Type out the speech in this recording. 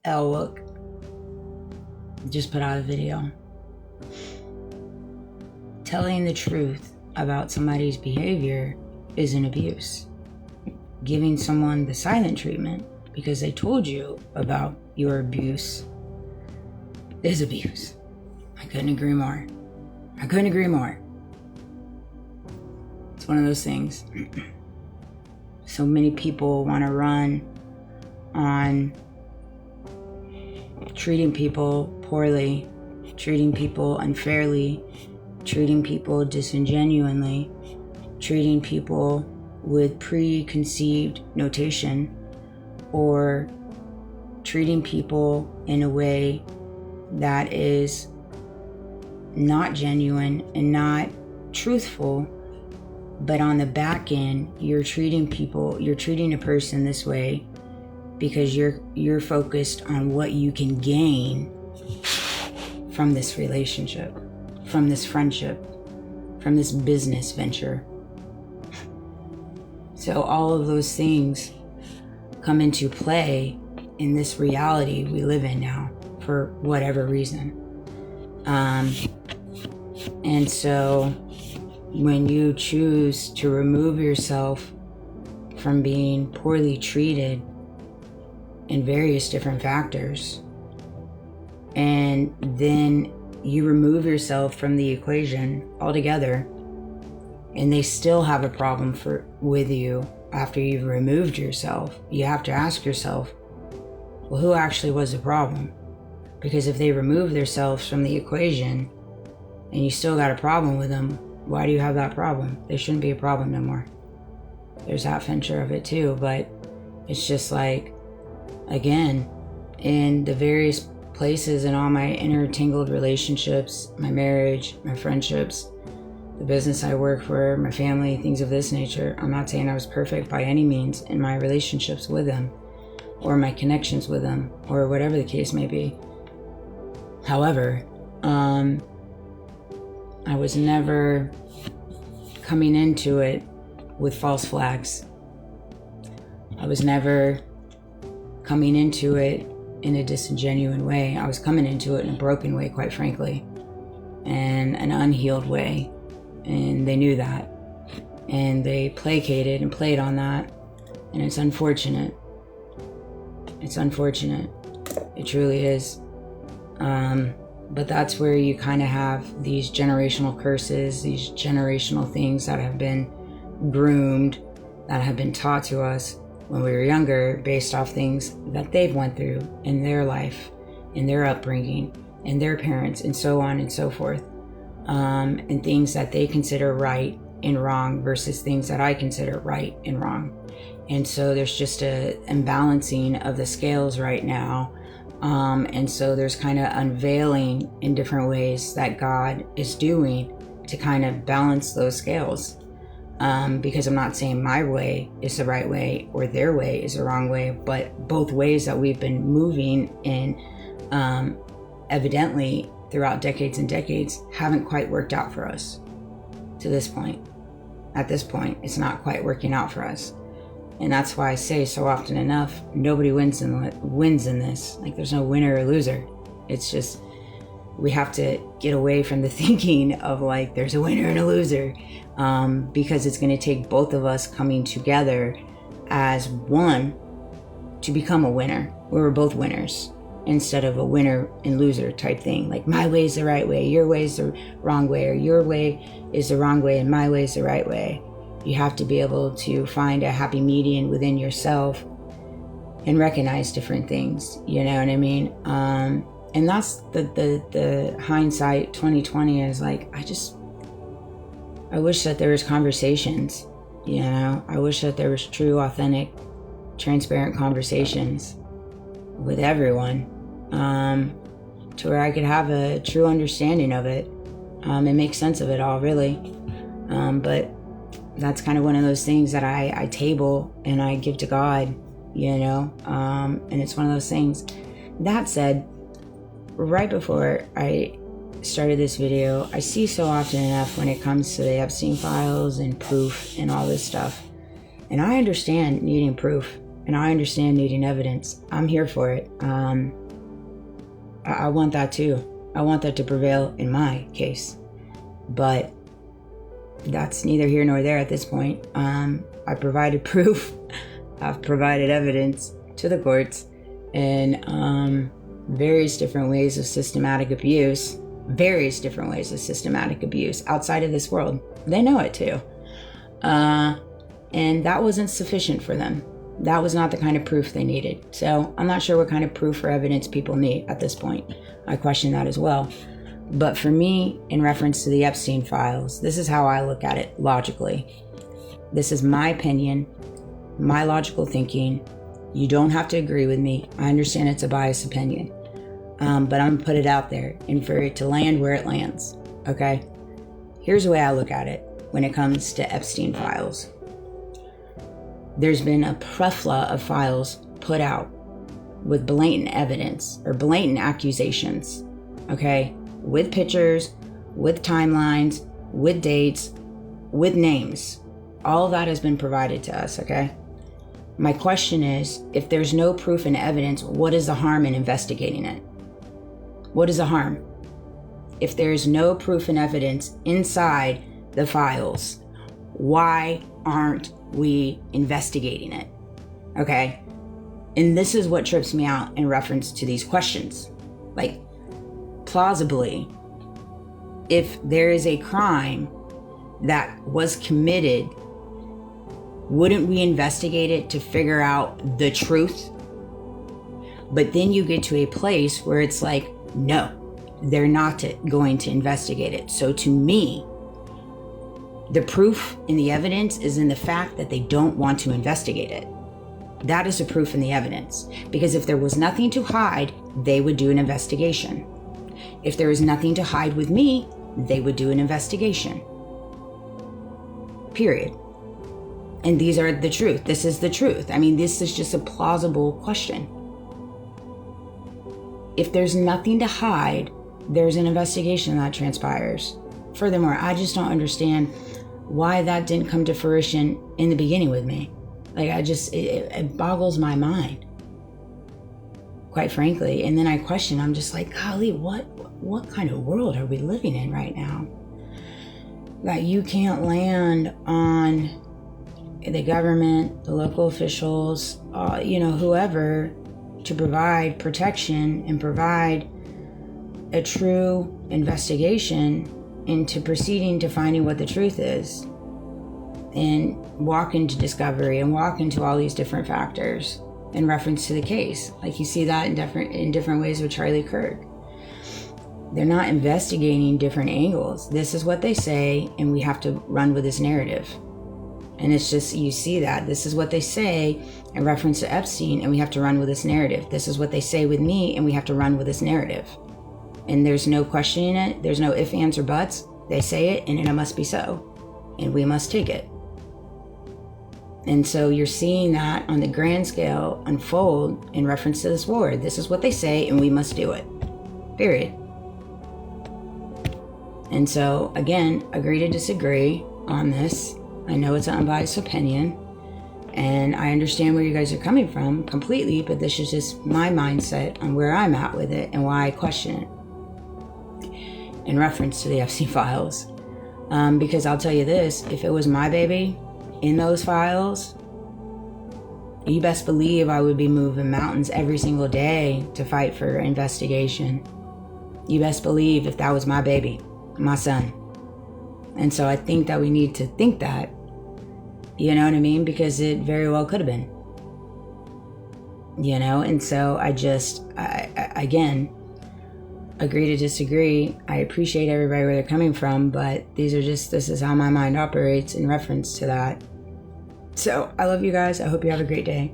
Elwook just put out a video telling the truth about somebody's behavior is an abuse. Giving someone the silent treatment because they told you about your abuse is abuse. I couldn't agree more. I couldn't agree more. It's one of those things. So many people want to run on treating people poorly, treating people unfairly, treating people disingenuinely, treating people with preconceived notation, or treating people in a way that is not genuine and not truthful, but on the back end, you're treating a person this way because you're focused on what you can gain from this relationship, from this friendship, from this business venture. So all of those things come into play in this reality we live in now for whatever reason. And so when you choose to remove yourself from being poorly treated in various different factors, and then you remove yourself from the equation altogether, and they still have a problem with you after you've removed yourself, you have to ask yourself, well, who actually was the problem? Because if they remove themselves from the equation and you still got a problem with them, why do you have that problem? They shouldn't be a problem no more. There's that venture of it too, but it's just like, again, in the various places in all my intertangled relationships, my marriage, my friendships, the business I work for, my family, things of this nature. I'm not saying I was perfect by any means in my relationships with them or my connections with them or whatever the case may be. However, I was never coming into it with false flags. I was never coming into it in a disingenuous way. I was coming into it in a broken way, quite frankly, and an unhealed way. And they knew that. And they placated and played on that. And it's unfortunate. It's unfortunate. It truly is. But that's where you kind of have these generational curses, these generational things that have been groomed, that have been taught to us when we were younger based off things that they've went through in their life, in their upbringing, in their parents, and so on and so forth. And things that they consider right and wrong versus things that I consider right and wrong. And so there's just a imbalancing of the scales right now. And so there's kind of unveiling in different ways that God is doing to kind of balance those scales. Because I'm not saying my way is the right way or their way is the wrong way, but both ways that we've been moving in, evidently throughout decades and decades haven't quite worked out for us to this point. At this point, it's not quite working out for us. And that's why I say so often enough, nobody wins in this. Like, there's no winner or loser. It's just, we have to get away from the thinking of like, there's a winner and a loser, because it's going to take both of us coming together as one to become a winner, where we're both winners, instead of a winner and loser type thing. Like, my way is the right way, your way is the wrong way, or your way is the wrong way and my way is the right way. You have to be able to find a happy median within yourself and recognize different things, you know what I mean? And that's the hindsight 2020 is like, I wish that there was conversations, you know? I wish that there was true, authentic, transparent conversations with everyone, to where I could have a true understanding of it, and make sense of it all, really. But that's kind of one of those things that I table and I give to God, you know? And it's one of those things. That said, right before I started this video, I see so often enough when it comes to the Epstein files and proof and all this stuff. And I understand needing proof. And I understand needing evidence. I'm here for it. I want that too. I want that to prevail in my case. But that's neither here nor there at this point. I provided proof. I've provided evidence to the courts in various different ways of systematic abuse. Various different ways of systematic abuse outside of this world. They know it too. And that wasn't sufficient for them. That was not the kind of proof they needed. So I'm not sure what kind of proof or evidence people need at this point. I question that as well. But for me, in reference to the Epstein files, this is how I look at it logically. This is my opinion, my logical thinking. You don't have to agree with me. I understand it's a biased opinion. But I'm going to put it out there and for it to land where it lands. Okay? Here's the way I look at it when it comes to Epstein files. There's been a plethora of files put out with blatant evidence or blatant accusations, okay? With pictures, with timelines, with dates, with names. All of that has been provided to us, okay? My question is, if there's no proof and evidence, what is the harm in investigating it? What is the harm? If there's no proof and evidence inside the files, why aren't we investigating it? Okay? And this is what trips me out in reference to these questions. Like, plausibly, if there is a crime that was committed, wouldn't we investigate it to figure out the truth? But then you get to a place where it's like, no, they're not going to investigate it. So to me, the proof and the evidence is in the fact that they don't want to investigate it. That is the proof and the evidence. Because if there was nothing to hide, they would do an investigation. If there is nothing to hide with me, they would do an investigation. Period. And these are the truth. This is the truth. I mean, this is just a plausible question. If there's nothing to hide, there's an investigation that transpires. Furthermore, I just don't understand why that didn't come to fruition in the beginning with me. Like, it boggles my mind, quite frankly. And then I question, I'm just like, golly, what kind of world are we living in right now? That you can't land on the government, the local officials, whoever, to provide protection and provide a true investigation into proceeding to finding what the truth is, and walk into discovery and walk into all these different factors in reference to the case. Like, you see that in different ways with Charlie Kirk. They're not investigating different angles. This is what they say, and we have to run with this narrative. And it's just, you see that. This is what they say in reference to Epstein, and we have to run with this narrative. This is what they say with me, and we have to run with this narrative. And there's no questioning it. There's no ifs, ands, or buts. They say it, and it must be so. And we must take it. And so you're seeing that on the grand scale unfold in reference to this war. This is what they say, and we must do it. Period. And so, again, agree to disagree on this. I know it's an unbiased opinion, and I understand where you guys are coming from completely, but this is just my mindset on where I'm at with it and why I question it in reference to the Epstein files. Because I'll tell you this, if it was my baby in those files, you best believe I would be moving mountains every single day to fight for investigation. You best believe if that was my baby, my son. And so I think that we need to think that, you know what I mean? Because it very well could have been, and so I again, agree to disagree. I appreciate everybody where they're coming from, but this is how my mind operates in reference to that. So I love you guys. I hope you have a great day.